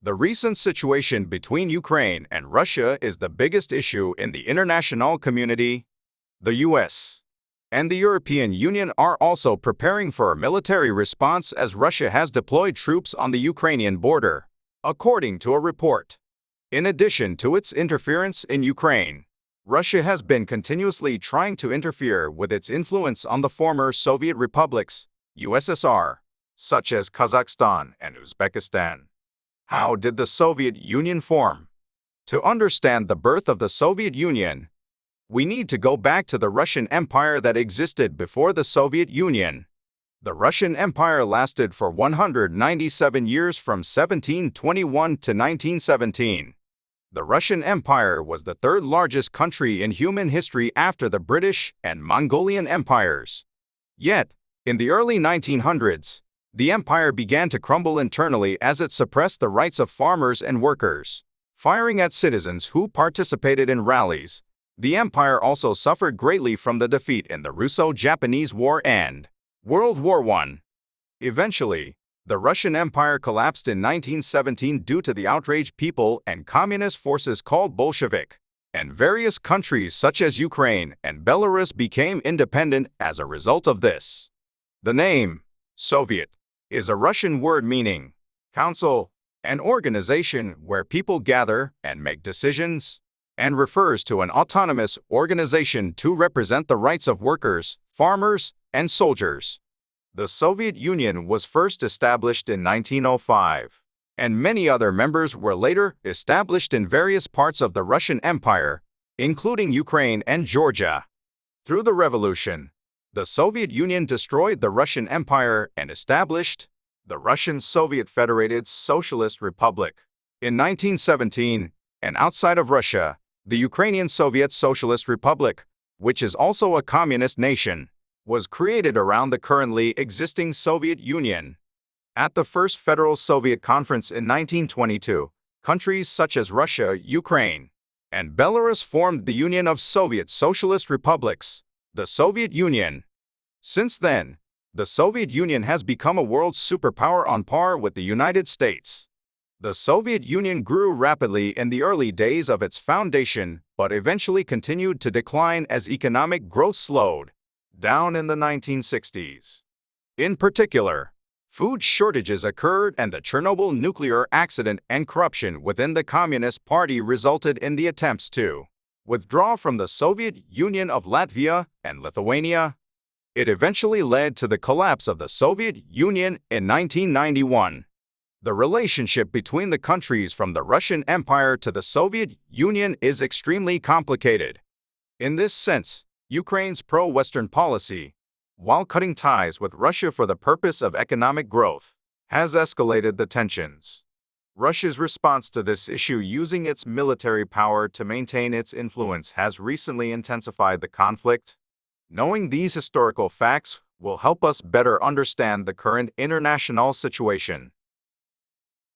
The recent situation between Ukraine and Russia is the biggest issue in the international community. The US and the European Union are also preparing for a military response as Russia has deployed troops on the Ukrainian border, according to a report. In addition to its interference in Ukraine, Russia has been continuously trying to interfere with its influence on the former Soviet republics, USSR, such as Kazakhstan and Uzbekistan. How did the Soviet Union form? To understand the birth of the Soviet Union, we need to go back to the Russian Empire that existed before the Soviet Union. The Russian Empire lasted for 197 years from 1721 to 1917. The Russian Empire was the third largest country in human history after the British and Mongolian empires. Yet, in the early 1900s, the empire began to crumble internally as it suppressed the rights of farmers and workers, firing at citizens who participated in rallies. The empire also suffered greatly from the defeat in the Russo-Japanese War and World War I. Eventually, the Russian Empire collapsed in 1917 due to the outraged people and communist forces called Bolshevik, and various countries such as Ukraine and Belarus became independent as a result of this. The name, Soviet, is a Russian word meaning council, an organization where people gather and make decisions, and refers to an autonomous organization to represent the rights of workers, farmers, and soldiers. The Soviet Union was first established in 1905, and many other members were later established in various parts of the Russian Empire, including Ukraine and Georgia. Through the revolution, the Soviet Union destroyed the Russian Empire and established the Russian Soviet Federated Socialist Republic. In 1917, and outside of Russia, the Ukrainian Soviet Socialist Republic, which is also a communist nation, was created around the currently existing Soviet Union. At the First Federal Soviet Conference in 1922, countries such as Russia, Ukraine, and Belarus formed the Union of Soviet Socialist Republics, the Soviet Union. Since then, the Soviet Union has become a world superpower on par with the United States. The Soviet Union grew rapidly in the early days of its foundation, but eventually continued to decline as economic growth slowed down in the 1960s. In particular, food shortages occurred and the Chernobyl nuclear accident and corruption within the Communist Party resulted in the attempts to withdraw from the Soviet Union of Latvia and Lithuania. It eventually led to the collapse of the Soviet Union in 1991. The relationship between the countries from the Russian Empire to the Soviet Union is extremely complicated. In this sense, Ukraine's pro-Western policy, while cutting ties with Russia for the purpose of economic growth, has escalated the tensions. Russia's response to this issue using its military power to maintain its influence has recently intensified the conflict. Knowing these historical facts will help us better understand the current international situation.